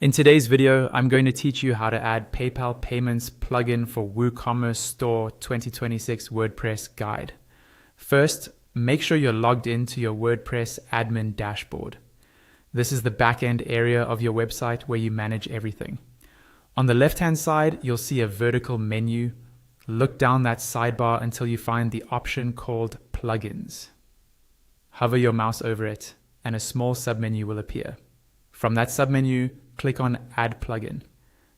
In today's video, I'm going to teach you how to add PayPal Payments plugin for WooCommerce Store 2026 WordPress guide. First, make sure you're logged into your WordPress admin dashboard. This is the back-end area of your website where you manage everything. On the left-hand side, you'll see a vertical menu. Look down that sidebar until you find the option called Plugins. Hover your mouse over it, and a small submenu will appear. From that submenu, click on Add Plugin.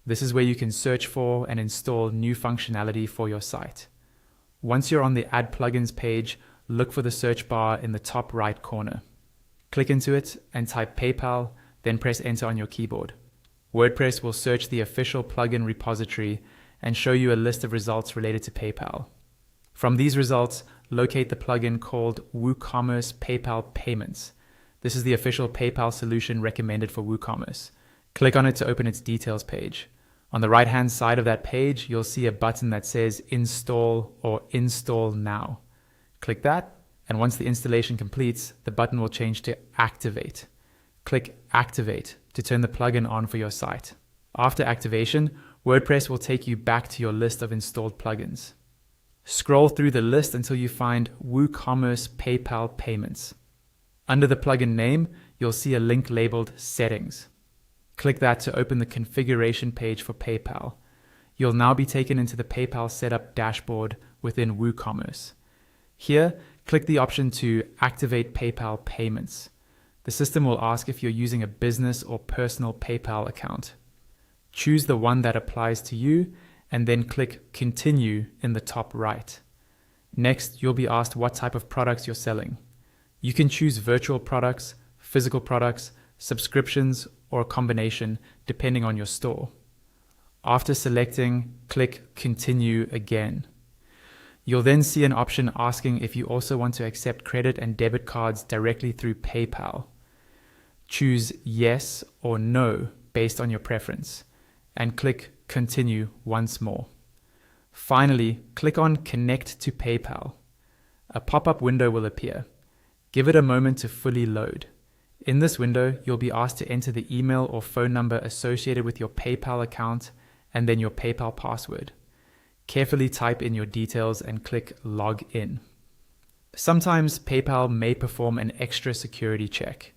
This is where you can search for and install new functionality for your site. Once you're on the Add Plugins page, look for the search bar in the top right corner. Click into it and type PayPal, then press Enter on your keyboard. WordPress will search the official plugin repository and show you a list of results related to PayPal. From these results, locate the plugin called WooCommerce PayPal Payments. This is the official PayPal solution recommended for WooCommerce. Click on it to open its details page. On the right-hand side of that page, you'll see a button that says Install or Install Now. Click that, and once the installation completes, the button will change to Activate. Click Activate to turn the plugin on for your site. After activation, WordPress will take you back to your list of installed plugins. Scroll through the list until you find WooCommerce PayPal Payments. Under the plugin name, you'll see a link labeled Settings. Click that to open the configuration page for PayPal. You'll now be taken into the PayPal setup dashboard within WooCommerce. Here, click the option to Activate PayPal Payments. The system will ask if you're using a business or personal PayPal account. Choose the one that applies to you and then click Continue in the top right. Next, you'll be asked what type of products you're selling. You can choose virtual products, physical products, subscriptions, or a combination depending on your store. After selecting, click Continue again. You'll then see an option asking if you also want to accept credit and debit cards directly through PayPal. Choose Yes or No based on your preference, and click Continue once more. Finally, click on Connect to PayPal. A pop-up window will appear. Give it a moment to fully load. In this window, you'll be asked to enter the email or phone number associated with your PayPal account and then your PayPal password. Carefully type in your details and click Log In. Sometimes PayPal may perform an extra security check.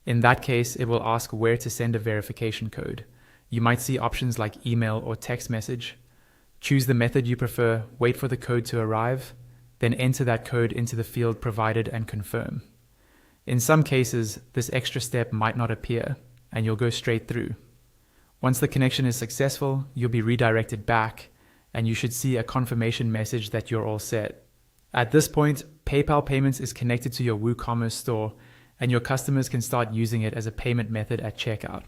In that case, it will ask where to send a verification code. You might see options like email or text message. Choose the method you prefer, wait for the code to arrive, then enter that code into the field provided and confirm. In some cases, this extra step might not appear, and you'll go straight through. Once the connection is successful, you'll be redirected back, and you should see a confirmation message that you're all set. At this point, PayPal Payments is connected to your WooCommerce store, and your customers can start using it as a payment method at checkout.